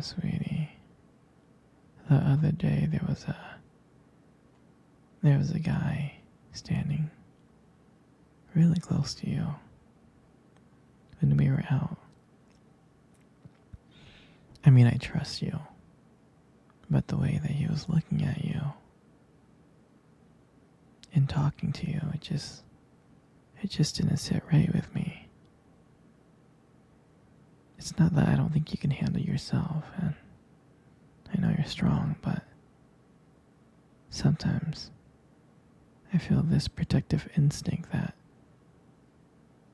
Sweetie, the other day there was a guy standing really close to you when we were out. I mean, I trust you, but the way that he was looking at you and talking to you, it just didn't sit right with me. It's not that I don't think you can handle yourself, and I know you're strong, but sometimes I feel this protective instinct that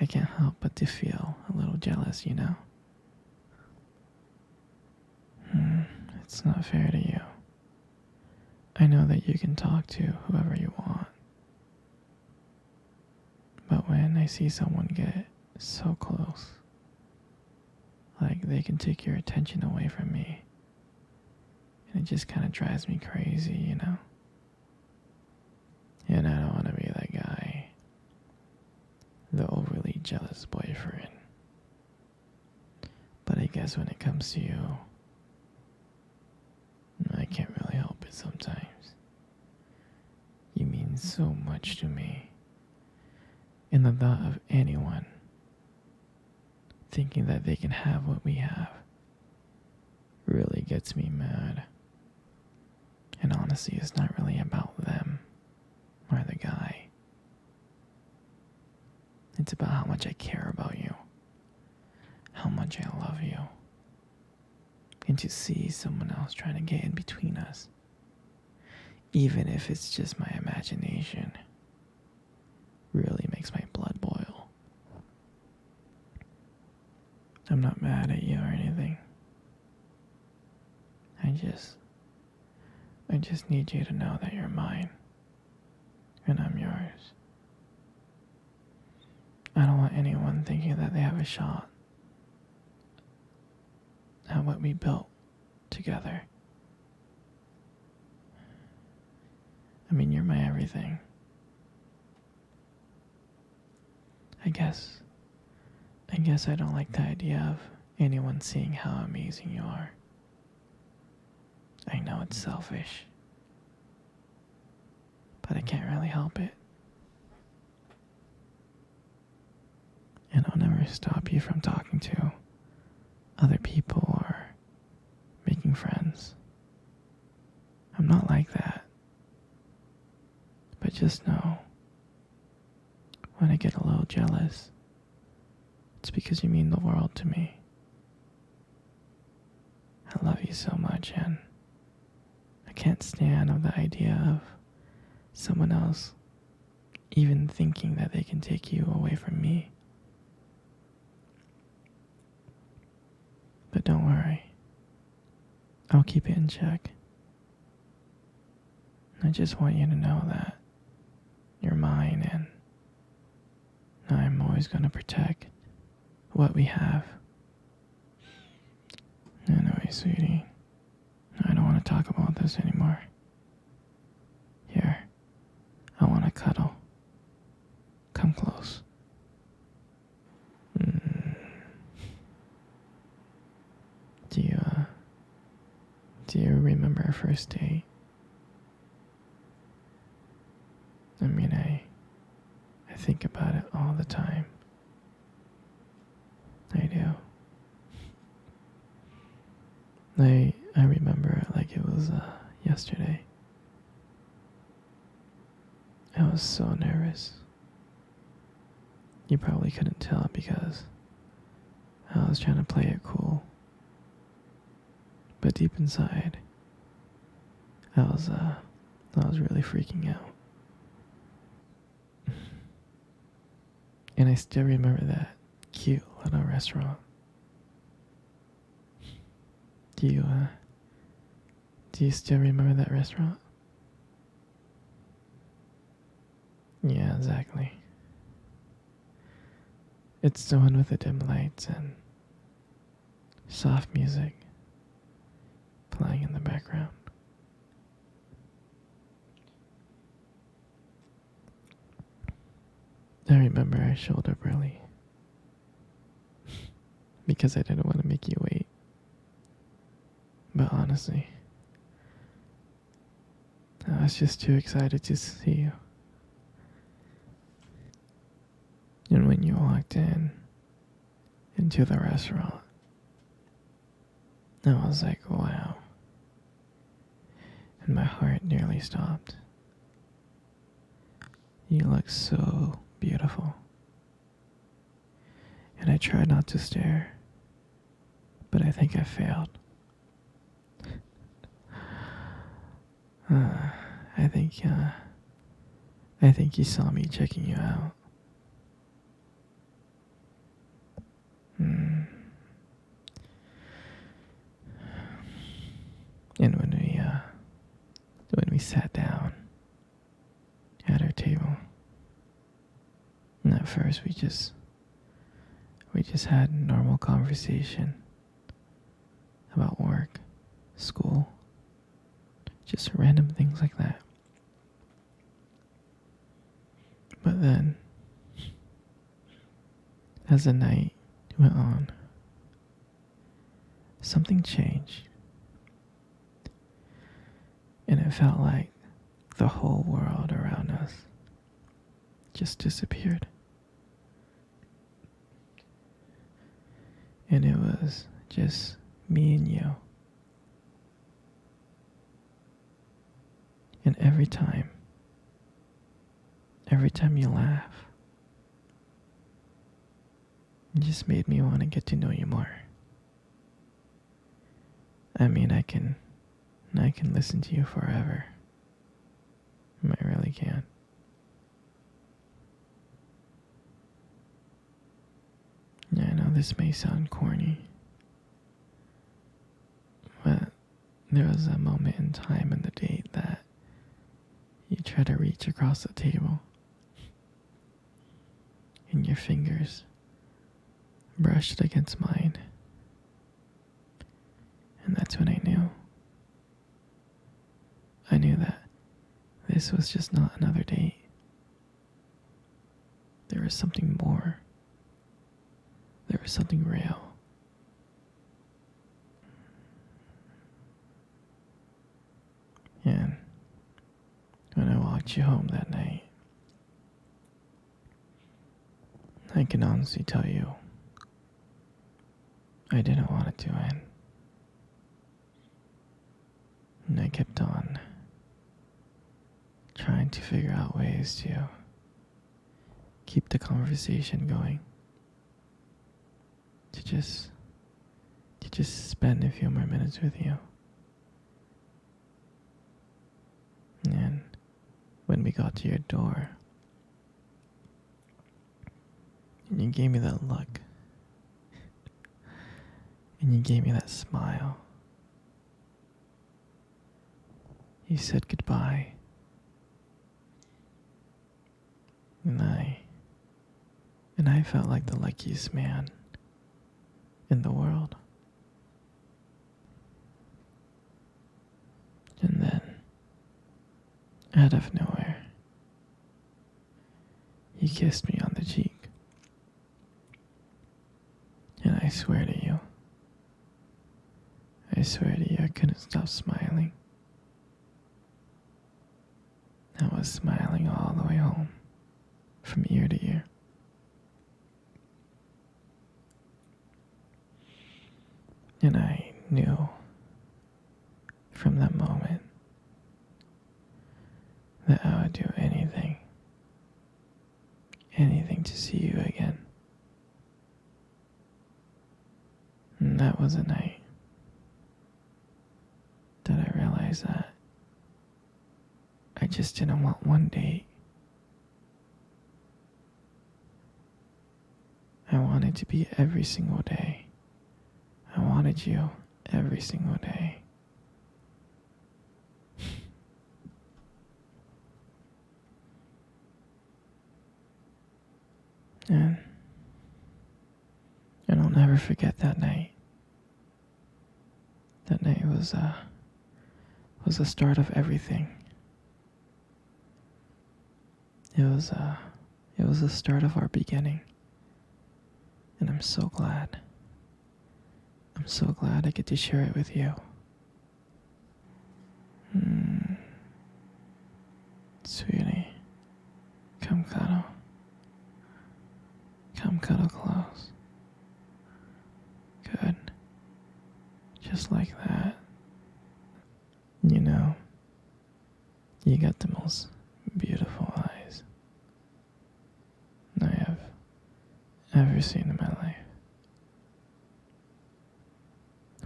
I can't help but to feel a little jealous, you know? It's not fair to you. I know that you can talk to whoever you want, but when I see someone get so close, like they can take your attention away from me, and it just kind of drives me crazy, you know? And I don't want to be that guy, the overly jealous boyfriend. But I guess when it comes to you, I can't really help it sometimes. You mean so much to me. And the thought of anyone thinking that they can have what we have really gets me mad. And honestly, it's not really about them or the guy. It's about how much I care about you, how much I love you. And to see someone else trying to get in between us, even if it's just my imagination, really makes my blood boil. I'm not mad at you or anything. I just need you to know that you're mine, and I'm yours. I don't want anyone thinking that they have a shot at what we built together. I mean, you're my everything. I guess I don't like the idea of anyone seeing how amazing you are. I know it's selfish, but I can't really help it. And I'll never stop you from talking to other people or making friends. I'm not like that. But just know, when I get a little jealous, it's because you mean the world to me. I love you so much, and I can't stand the idea of someone else even thinking that they can take you away from me. But don't worry, I'll keep it in check. I just want you to know that you're mine, and I'm always going to protect what we have. Anyway, sweetie, I don't want to talk about this anymore. Here, I want to cuddle. Come close. Do you remember our first date? I mean, I think about it all the time. I do. I remember it like it was yesterday. I was so nervous. You probably couldn't tell because I was trying to play it cool. But deep inside, I was really freaking out. And I still remember that cute little restaurant. Do you still remember that restaurant? Yeah, exactly. It's the one with the dim lights and soft music playing in the background. I remember I showed up early because I didn't want to make you wait. But honestly, I was just too excited to see you. And when you walked into the restaurant, I was like, wow. And my heart nearly stopped. You look so beautiful. And I tried not to stare, but I think I failed. I think you saw me checking you out. Mm. And when we sat down at our table, and at first we just had normal conversation about work, school, just random things like that. But then, as the night went on, something changed. And it felt like the whole world around us just disappeared. And it was just me and you. And every time you laugh, it just made me want to get to know you more. I mean, I can listen to you forever. I really can. Yeah, I know this may sound corny, but there was a moment in time in the date that you tried to reach across the table, and your fingers brushed against mine. And that's when I knew. I knew that this was just not another date. There was something more. There was something real. And when I walked you home that night, I can honestly tell you, I didn't want it to end. And I kept on trying to figure out ways to keep the conversation going. To just spend a few more minutes with you. And when we got to your door, and you gave me that look, and you gave me that smile, you said goodbye, and I felt like the luckiest man in the world. And then, out of nowhere, you kissed me on the cheek. And I swear to you, I couldn't stop smiling. I was smiling all the way home, from ear to ear. And I knew from that moment that I would do anything to see you again. And that was a night that I realized that I just didn't want one date. I wanted to be every single day. I wanted you every single day. And I'll never forget that night. That night was the start of everything. It was the start of our beginning. And I'm so glad. I'm so glad I get to share it with you. Sweetie, come cuddle. Come cuddle close. Good. Just like that. You know, you got the most beautiful eyes I have ever seen in my life.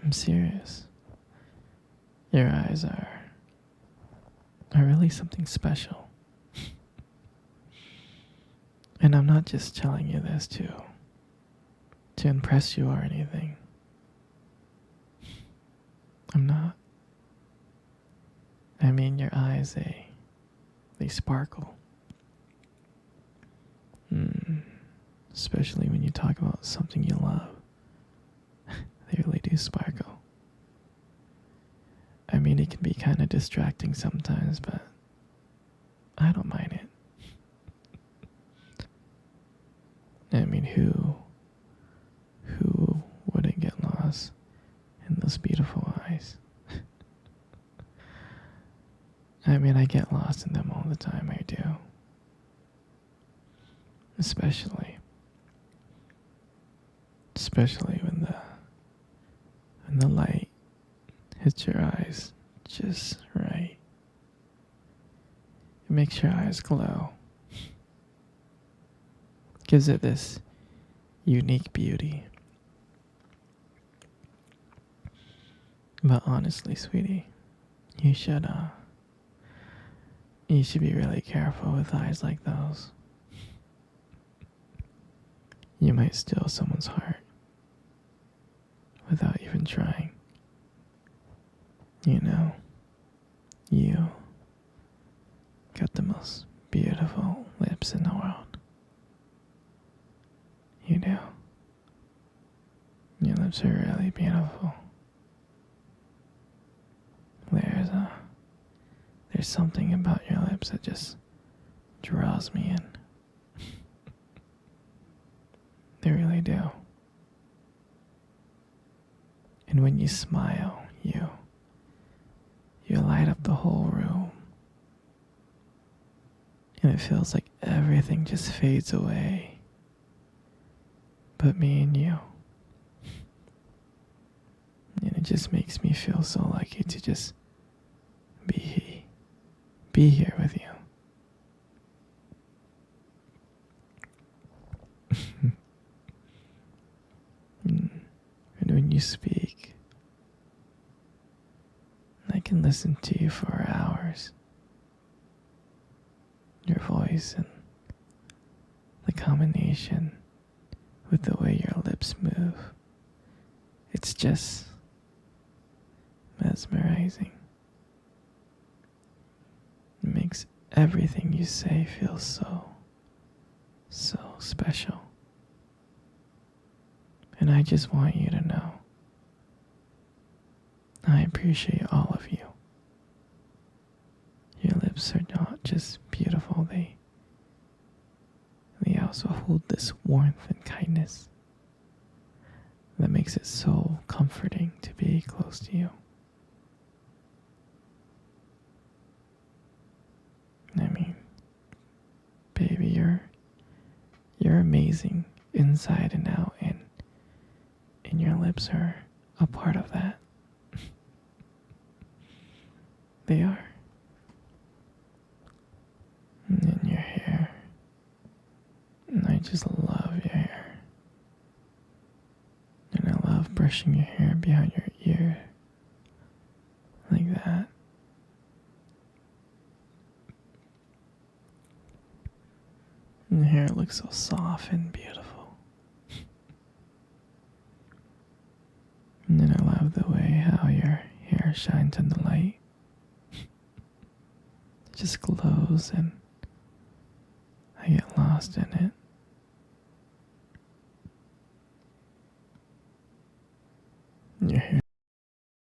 I'm serious. Your eyes are really something special. And I'm not just telling you this to impress you or anything. I'm not. I mean, your eyes, they sparkle. Especially when you talk about something you love. They really do sparkle. I mean, it can be kind of distracting sometimes, but I don't mind it. I mean, who wouldn't get lost in those beautiful eyes? I mean, I get lost in them all the time, I do. Especially when the light hits your eyes just right. It makes your eyes glow. Gives it this unique beauty. But honestly, sweetie, you should be really careful with eyes like those. You might steal someone's heart without even trying. You know, you got the most beautiful lips in the world. You do. Your lips are really beautiful. There's something about your lips that just draws me in. They really do. And when you smile, you light up the whole room. And it feels like everything just fades away. But me and you. And it just makes me feel so lucky to just be here with you. And when you speak, I can listen to you for hours. Your voice and the combination with the way your lips move. It's just mesmerizing. It makes everything you say feel so special. And I just want you to know I appreciate all of you. Your lips are not just beautiful, they also hold this warmth and kindness that makes it so comforting to be close to you. I mean, baby, you're amazing inside and out, and your lips are a part of that. They are. And then your hair. And I just love your hair. And I love brushing your hair behind your ear. Like that. And your hair looks so soft and beautiful. And then I love the way how your hair shines in the light. It just glows and I get lost in it.